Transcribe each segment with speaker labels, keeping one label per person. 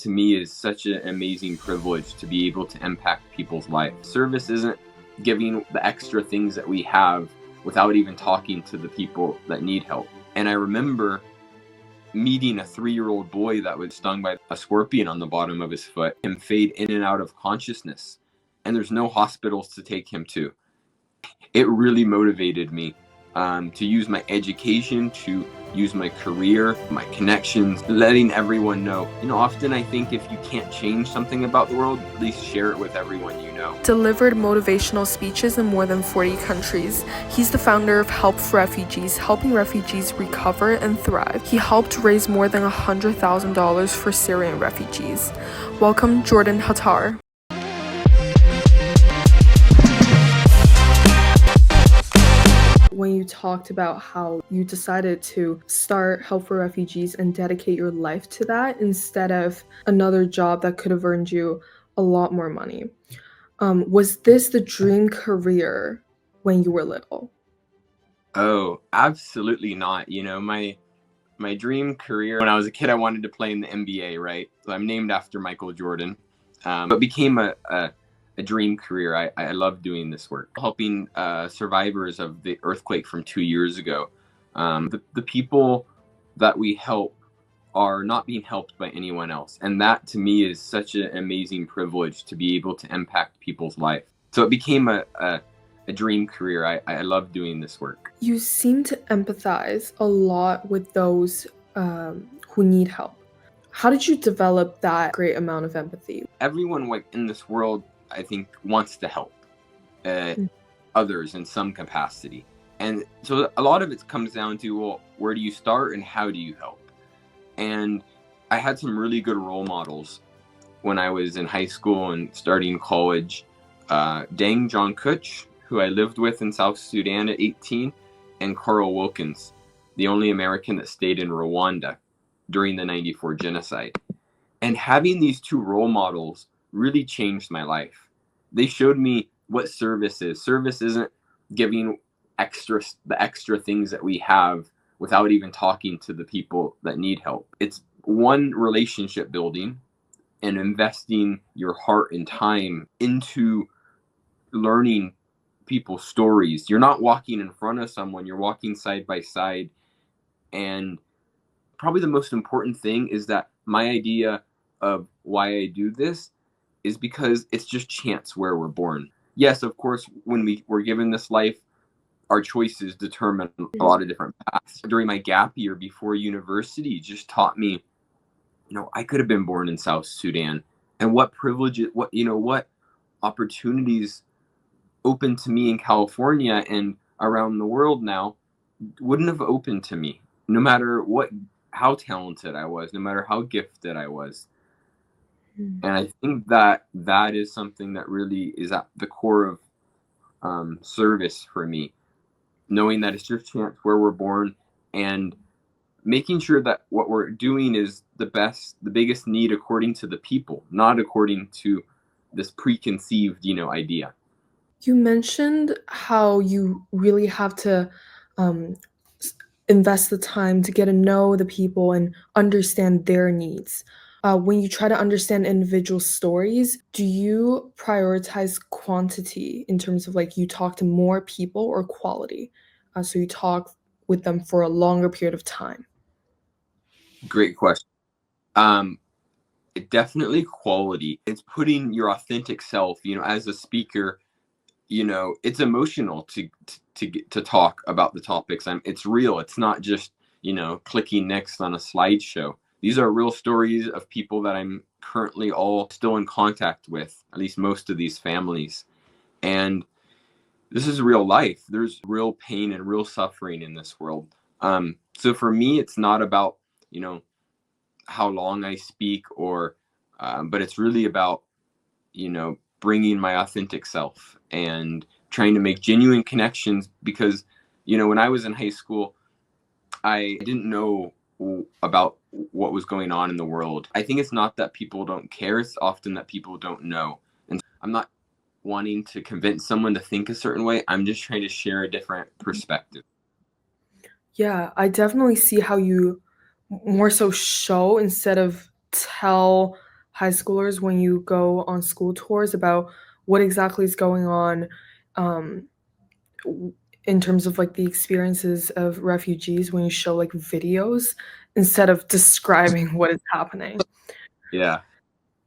Speaker 1: to me is such an amazing privilege to be able to impact people's lives. Service isn't giving the extra things that we have without even talking to the people that need help. And I remember meeting a 3-year-old boy that was stung by a scorpion on the bottom of his foot and fade in and out of consciousness. And there's no hospitals to take him to. It really motivated me to use my education, to use my career, my connections, letting everyone know. Often I think if you can't change something about the world, at least share it with everyone you know.
Speaker 2: Delivered motivational speeches in more than 40 countries. He's the founder of Help for Refugees, helping refugees recover and thrive. He helped raise more than $100,000 for Syrian refugees. Welcome, Jordan Hattar. When you talked about how you decided to start Help for Refugees and dedicate your life to that instead of another job that could have earned you a lot more money. Was this the dream career when you were little?
Speaker 1: Oh, absolutely not. My dream career when I was a kid, I wanted to play in the NBA, right? So I'm named after Michael Jordan. But became a dream career. I love doing this work, helping survivors of the earthquake from 2 years ago. The people that we help are not being helped by anyone else. And that to me is such an amazing privilege to be able to impact people's life. So it became a dream career. I love doing this work.
Speaker 2: You seem to empathize a lot with those who need help. How did you develop that great amount of empathy?
Speaker 1: Everyone in this world, I think, wants to help others in some capacity. And so a lot of it comes down to, well, where do you start and how do you help? And I had some really good role models when I was in high school and starting college. Deng John Kutch, who I lived with in South Sudan at 18, and Carl Wilkins, the only American that stayed in Rwanda during the '94 genocide. And having these two role models really changed my life. They showed me what service is. Service isn't giving the extra things that we have without even talking to the people that need help. It's one, relationship building and investing your heart and time into learning people's stories. You're not walking in front of someone, you're walking side by side. And probably the most important thing is that my idea of why I do this is because it's just chance where we're born. Yes, of course, when we were given this life, our choices determine a lot of different paths. During my gap year before university, just taught me, I could have been born in South Sudan, and what privileges, what opportunities open to me in California and around the world now wouldn't have opened to me, no matter how talented I was, no matter how gifted I was. And I think that is something that really is at the core of service for me, knowing that it's just chance where we're born and making sure that what we're doing is the biggest need according to the people, not according to this preconceived, idea.
Speaker 2: You mentioned how you really have to invest the time to get to know the people and understand their needs. When you try to understand individual stories, do you prioritize quantity in terms of you talk to more people or quality? So you talk with them for a longer period of time.
Speaker 1: Great question. Definitely quality. It's putting your authentic self, as a speaker, it's emotional to talk about the topics. It's real. It's not just, clicking next on a slideshow. These are real stories of people that I'm currently all still in contact with, at least most of these families. And this is real life. There's real pain and real suffering in this world. So for me, it's not about, how long I speak but it's really about, bringing my authentic self and trying to make genuine connections because, when I was in high school, I didn't know about what was going on in the world. I think it's not that people don't care, it's often that people don't know. And I'm not wanting to convince someone to think a certain way. I'm just trying to share a different perspective.
Speaker 2: Yeah, I definitely see how you more so show instead of tell high schoolers when you go on school tours about what exactly is going on um, in terms of like the experiences of refugees when you show like videos instead of describing what is happening.
Speaker 1: Yeah,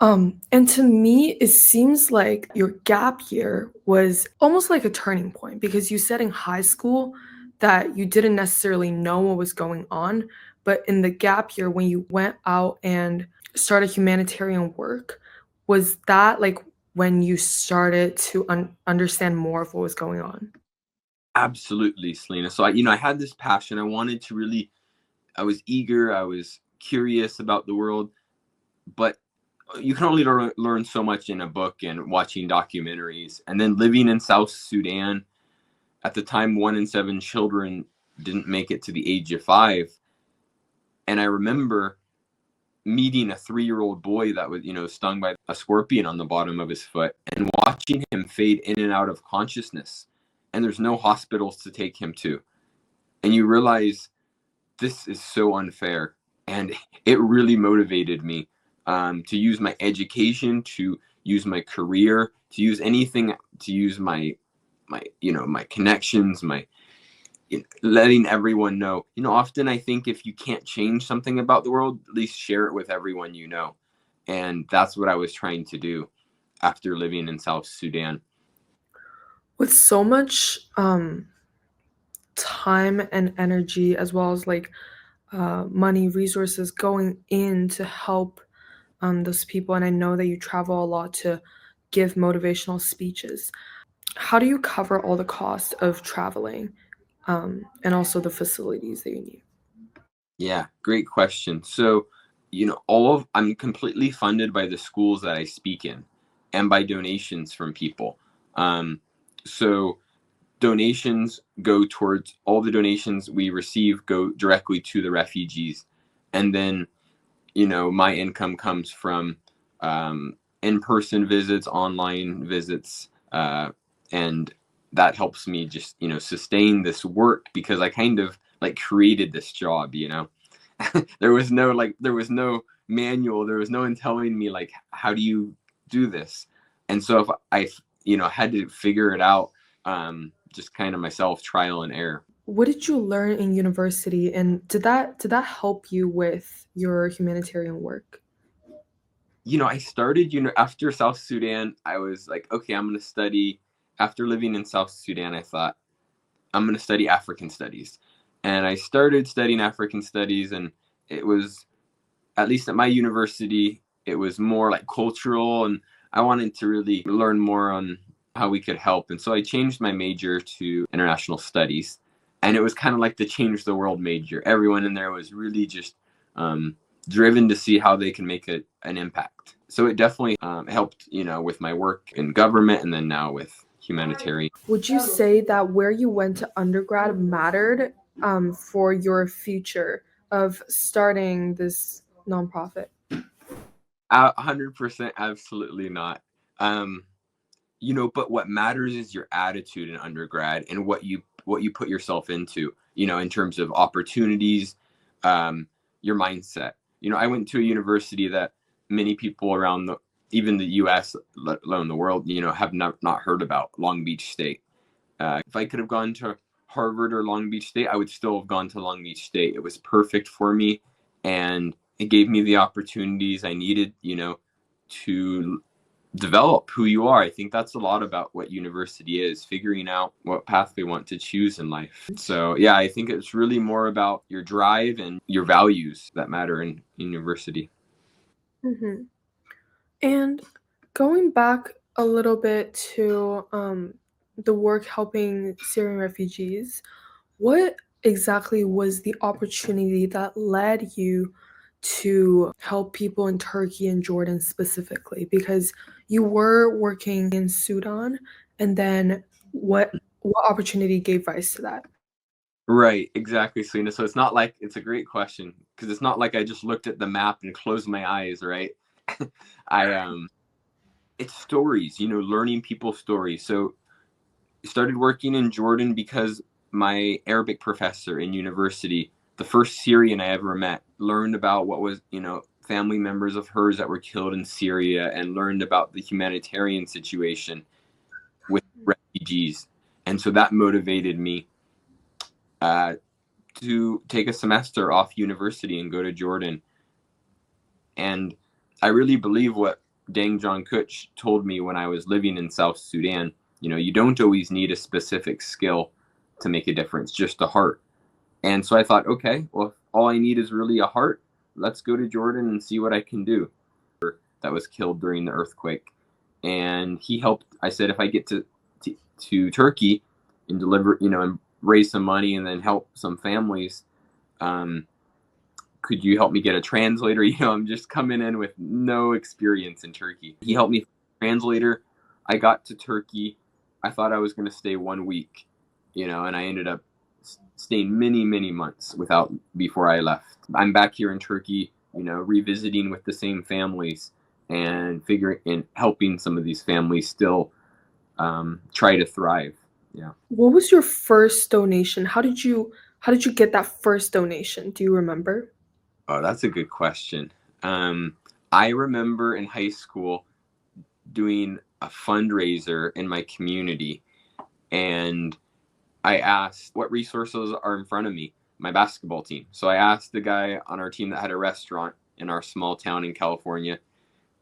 Speaker 2: And to me, it seems like your gap year was almost like a turning point because you said in high school that you didn't necessarily know what was going on, but in the gap year when you went out and started humanitarian work, was that like when you started to understand more of what was going on?
Speaker 1: absolutely, Selena. So I had this passion. I wanted to really, I was eager, I was curious about the world, but you can only learn so much in a book and watching documentaries. And then living in South Sudan, at the time, 1 in 7 children didn't make it to the age of 5. And I remember meeting a 3-year-old boy that was, stung by a scorpion on the bottom of his foot and watching him fade in and out of consciousness. And there's no hospitals to take him to. And you realize this is so unfair. And it really motivated me to use my education, to use my career, to use anything, to use my connections, my letting everyone know. Often I think if you can't change something about the world, at least share it with everyone you know. And that's what I was trying to do after living in South Sudan.
Speaker 2: With so much time and energy, as well as like money, resources going in to help those people, and I know that you travel a lot to give motivational speeches. How do you cover all the cost of traveling and also the facilities that you need?
Speaker 1: Yeah, great question. So, I'm completely funded by the schools that I speak in and by donations from people. Um, so donations go towards all the donations we receive go directly to the refugees. And then, my income comes from in-person visits, online visits, and that helps me just, sustain this work because I kind of like created this job. There was no manual, there was no one telling me like how do you do this. And so if I had to figure it out, just kind of myself, trial and error.
Speaker 2: What did you learn in university, and did that help you with your humanitarian work?
Speaker 1: I started, after South Sudan, I was like, okay, I'm going to study. After living in South Sudan, I thought I'm going to study African studies. And I started studying African studies, and it was, at least at my university, it was more like cultural, and I wanted to really learn more on how we could help. And so I changed my major to international studies, and it was kind of like the change the world major. Everyone in there was really just driven to see how they can make an impact. So it definitely helped, with my work in government and then now with humanitarian.
Speaker 2: Would you say that where you went to undergrad mattered for your future of starting this nonprofit?
Speaker 1: 100% absolutely not. Um, but what matters is your attitude in undergrad and what you put yourself into, in terms of opportunities, your mindset. I went to a university that many people around even the US, let alone the world, have not heard about, Long Beach State. If I could have gone to Harvard or Long Beach State, I would still have gone to Long Beach State. It was perfect for me, and it gave me the opportunities I needed, to develop who you are. I think that's a lot about what university is, figuring out what path we want to choose in life. So, yeah, I think it's really more about your drive and your values that matter in university.
Speaker 2: Hmm. And going back a little bit to the work helping Syrian refugees, what exactly was the opportunity that led you to help people in Turkey and Jordan specifically? Because you were working in Sudan, and then what opportunity gave rise to that?
Speaker 1: Right, exactly, Selena. So it's a great question because it's not like I just looked at the map and closed my eyes, right? I It's stories, learning people's stories. So started working in Jordan because my Arabic professor in university, the first Syrian I ever met, learned about what was, family members of hers that were killed in Syria and learned about the humanitarian situation with refugees. And so that motivated me to take a semester off university and go to Jordan. And I really believe what Deng John Kutch told me when I was living in South Sudan. You know, you don't always need a specific skill to make a difference, just a heart. And so I thought, okay, well, if all I need is really a heart, let's go to Jordan and see what I can do. That was killed during the earthquake. And he helped. I said, if I get to Turkey and deliver, you know, and raise some money and then help some families, could you help me get a translator? You know, I'm just coming in with no experience in Turkey. He helped me translator. I got to Turkey. I thought I was going to stay 1 week, you know, and I ended up staying many months before I left. I'm back here in Turkey, you know, revisiting with the same families and helping some of these families still try to thrive. Yeah.
Speaker 2: What was your first donation? How did you get that first donation? Do you remember?
Speaker 1: Oh, that's a good question. I remember in high school doing a fundraiser in my community, and I asked what resources are in front of me, my basketball team. So I asked the guy on our team that had a restaurant in our small town in California.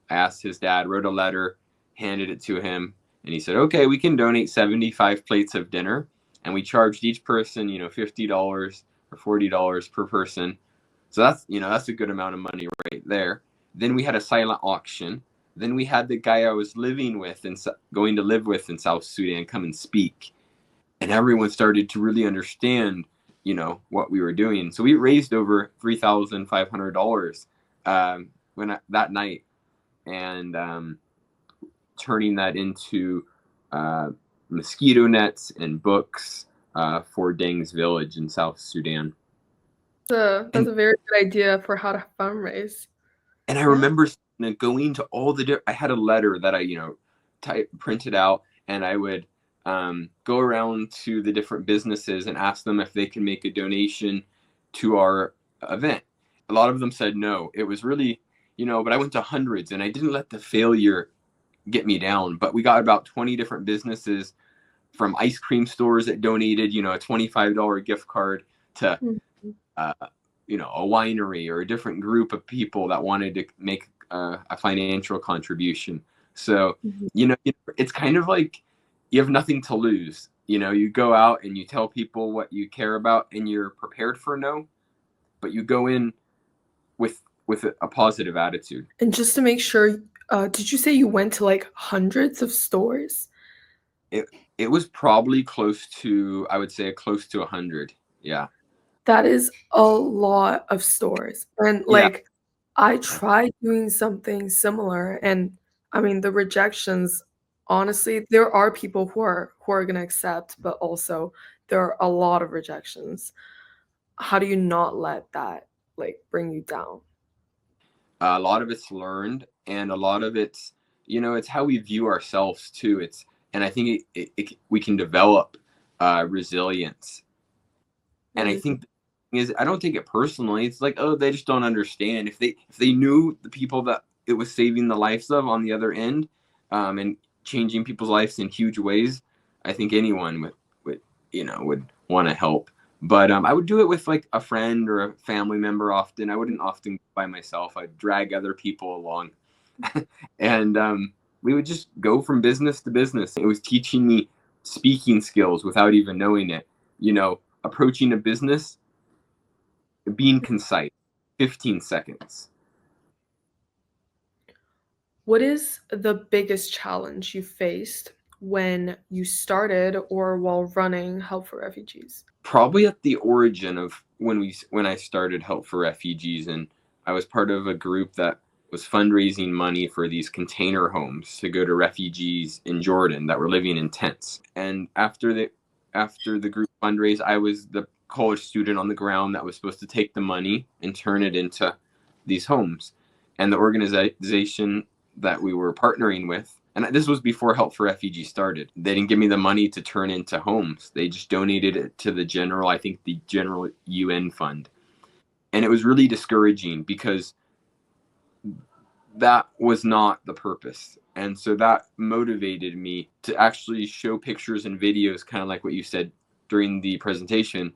Speaker 1: I asked his dad, wrote a letter, handed it to him, and he said, okay, we can donate 75 plates of dinner. And we charged each person, you know, $50 or $40 per person. So that's, you know, that's a good amount of money right there. Then we had a silent auction. Then we had the guy I was living with and going to live with in South Sudan come and speak. And everyone started to really understand, you know, what we were doing. So we raised over $3,500 that night, and turning that into mosquito nets and books for Deng's village in South Sudan.
Speaker 2: That's a very good idea for how to fundraise.
Speaker 1: And I remember going to all I had a letter that I, you know, printed out, and I would go around to the different businesses and ask them if they can make a donation to our event. A lot of them said no. It was really, you know, but I went to hundreds, and I didn't let the failure get me down. But we got about 20 different businesses, from ice cream stores that donated, you know, a $25 gift card to, you know, a winery or a different group of people that wanted to make a financial contribution. So, you know, it's kind of like you have nothing to lose. You know, you go out and you tell people what you care about, and you're prepared for no, but you go in with a positive attitude.
Speaker 2: And just to make sure, did you say you went to like hundreds of stores?
Speaker 1: It was probably close to, I would say, close to 100. Yeah.
Speaker 2: That is a lot of stores. And like, I tried doing something similar, and I mean, the rejections, honestly, there are people who are gonna accept, but also there are a lot of rejections. How do you not let that like bring you down?
Speaker 1: A lot of it's learned, and a lot of it's, you know, it's how we view ourselves too. And I think we can develop resilience. And I think I don't take it personally. It's like, oh, they just don't understand. If they knew the people that it was saving the lives of on the other end, and changing people's lives in huge ways, I think anyone would want to help. But I would do it with like a friend or a family member often. I wouldn't often go by myself. I'd drag other people along. And we would just go from business to business. It was teaching me speaking skills without even knowing it. You know, approaching a business, being concise, 15 seconds.
Speaker 2: What is the biggest challenge you faced when you started or while running Help for Refugees?
Speaker 1: Probably at the origin of when I started Help for Refugees, and I was part of a group that was fundraising money for these container homes to go to refugees in Jordan that were living in tents. And after the group fundraised, I was the college student on the ground that was supposed to take the money and turn it into these homes. And the organization that we were partnering with, and this was before Help for Refugees started, they didn't give me the money to turn into homes. They just donated it to the general UN fund. And it was really discouraging because that was not the purpose. And so that motivated me to actually show pictures and videos, kind of like what you said during the presentation,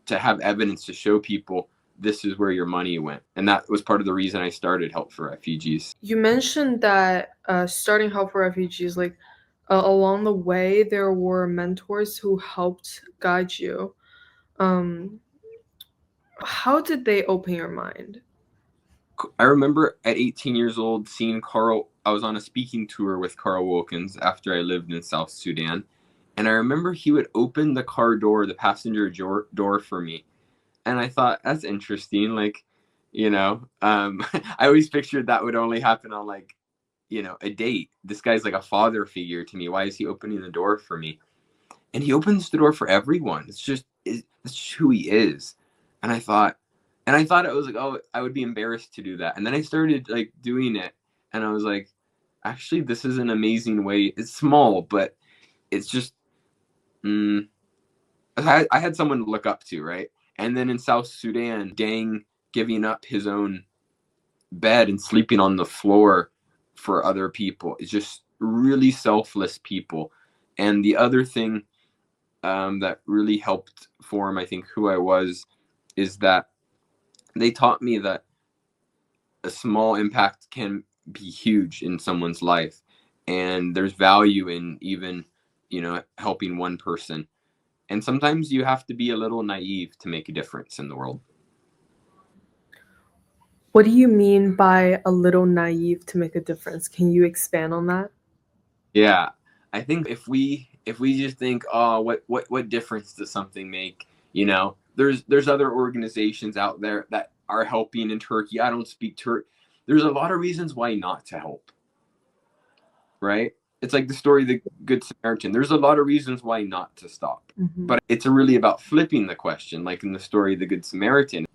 Speaker 1: to have evidence to show people this is where your money went. And that was part of the reason I started Help for Refugees.
Speaker 2: You mentioned that starting Help for Refugees, like along the way, there were mentors who helped guide you. Um, how did they open your mind?
Speaker 1: I remember at 18 years old seeing Carl. I was on a speaking tour with Carl Wilkins after I lived in South Sudan. And I remember he would open the car door, the passenger door for me. And I thought, that's interesting. Like, I always pictured that would only happen on like, a date. This guy's like a father figure to me. Why is he opening the door for me? And he opens the door for everyone. It's just who he is. And I thought it was like, oh, I would be embarrassed to do that. And then I started like doing it, and I was like, actually, this is an amazing way. It's small, but it's just, I had someone to look up to, right? And then in South Sudan, Dang giving up his own bed and sleeping on the floor for other people. It's just really selfless people. And the other thing that really helped form, I think, who I was, is that they taught me that a small impact can be huge in someone's life, and there's value in even, helping one person. And sometimes you have to be a little naive to make a difference in the world.
Speaker 2: What do you mean by a little naive to make a difference? Can you expand on that?
Speaker 1: Yeah, I think if we just think, oh, what difference does something make? There's other organizations out there that are helping in Turkey. I don't speak Turk. There's a lot of reasons why not to help, right? It's like the story of the Good Samaritan. There's a lot of reasons why not to stop.
Speaker 2: Mm-hmm.
Speaker 1: But it's really about flipping the question, like in the story of the Good Samaritan.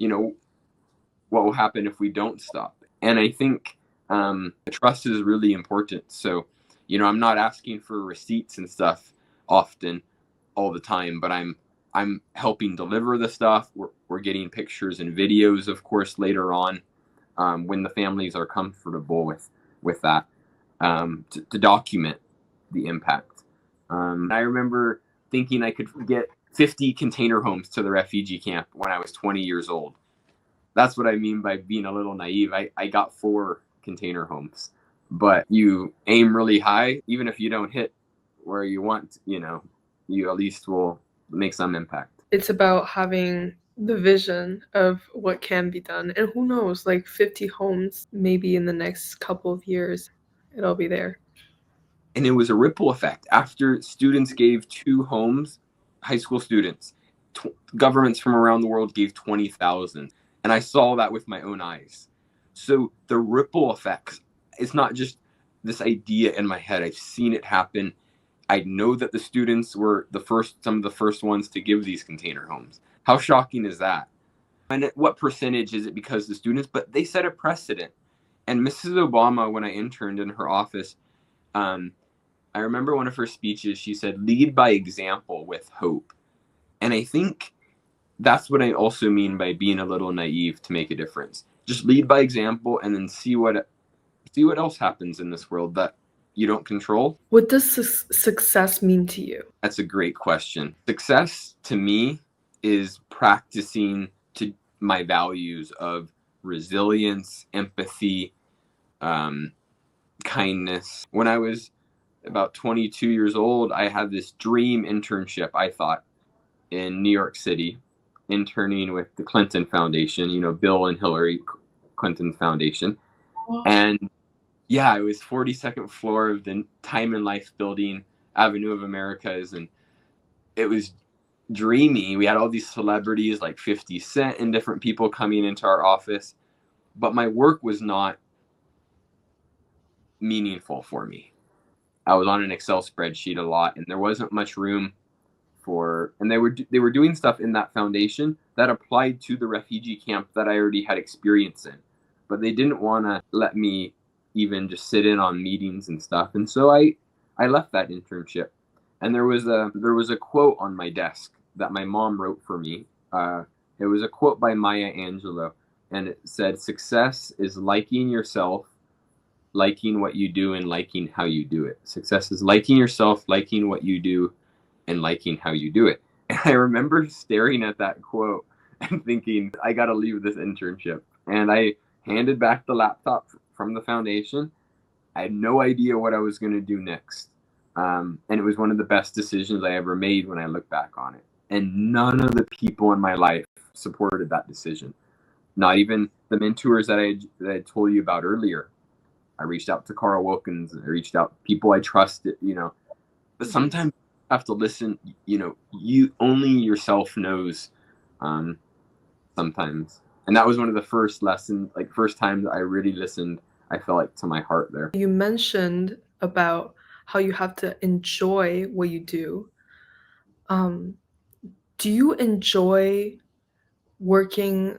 Speaker 1: What will happen if we don't stop? And I think trust is really important. So, I'm not asking for receipts and stuff often, all the time, but I'm helping deliver the stuff. We're getting pictures and videos, of course, later on, when the families are comfortable with that, to document the impact. I remember thinking I could get 50 container homes to the refugee camp when I was 20 years old. That's what I mean by being a little naive. I got 4 container homes, but you aim really high, even if you don't hit where you want, you at least will make some impact.
Speaker 2: It's about having the vision of what can be done. And who knows, like 50 homes, maybe in the next couple of years, it'll be there.
Speaker 1: And it was a ripple effect. After students gave 2 homes, high school students, governments from around the world gave 20,000. And I saw that with my own eyes. So the ripple effects, it's not just this idea in my head. I've seen it happen. I know that the students were some of the first ones to give these container homes. How shocking is that? And what percentage is it because the students, but they set a precedent. And Mrs. Obama, when I interned in her office, I remember one of her speeches, she said, lead by example with hope. And I think that's what I also mean by being a little naive to make a difference. Just lead by example and then see what else happens in this world that you don't control.
Speaker 2: What does success mean to you?
Speaker 1: That's a great question. Success to me is practicing to my values of resilience, empathy, kindness. When I was about 22 years old, I had this dream internship, I thought, in New York City, interning with the Clinton Foundation, Bill and Hillary Clinton Foundation. And yeah, it was 42nd floor of the Time and Life building, Avenue of Americas, and it was dreamy. We had all these celebrities like 50 Cent and different people coming into our office, but my work was not meaningful for me. I was on an Excel spreadsheet a lot, and there wasn't much room and they were doing stuff in that foundation that applied to the refugee camp that I already had experience in, but they didn't want to let me even just sit in on meetings and stuff. And so I left that internship, and there was a quote on my desk that my mom wrote for me. It was a quote by Maya Angelou, and it said, "Success is liking yourself liking what you do and liking how you do it. Success is liking yourself, liking what you do, and liking how you do it. And I remember staring at that quote and thinking, I got to leave this internship. And I handed back the laptop from the foundation. I had no idea what I was going to do next. And it was one of the best decisions I ever made when I look back on it. And none of the people in my life supported that decision. Not even the mentors that I told you about earlier. I reached out to Carl Wilkins. I reached out to people I trusted, But sometimes you have to listen. You only yourself knows. Sometimes, and that was one of the first lessons. Like first times I really listened. I felt like to my heart there.
Speaker 2: You mentioned about how you have to enjoy what you do. Do you enjoy working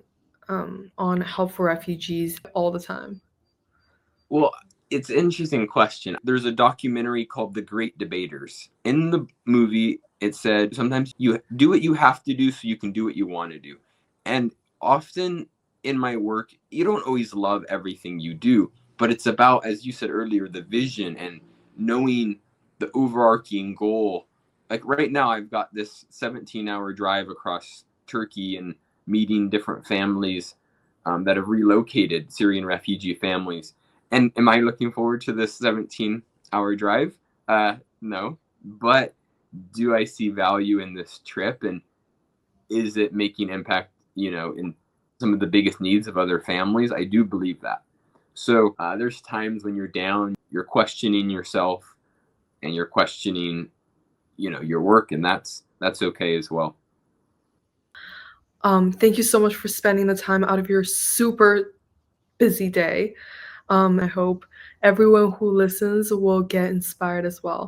Speaker 2: on help for refugees all the time?
Speaker 1: Well, it's an interesting question. There's a documentary called The Great Debaters. In the movie, it said sometimes you do what you have to do so you can do what you want to do. And often in my work, you don't always love everything you do, but it's about, as you said earlier, the vision and knowing the overarching goal. Like right now, I've got this 17-hour drive across Turkey and meeting different families that have relocated, Syrian refugee families. And am I looking forward to this 17-hour drive? No. But do I see value in this trip? And is it making impact, in some of the biggest needs of other families? I do believe that. So there's times when you're down, you're questioning yourself and you're questioning, your work. And that's okay as well.
Speaker 2: Thank you so much for spending the time out of your super busy day. I hope everyone who listens will get inspired as well.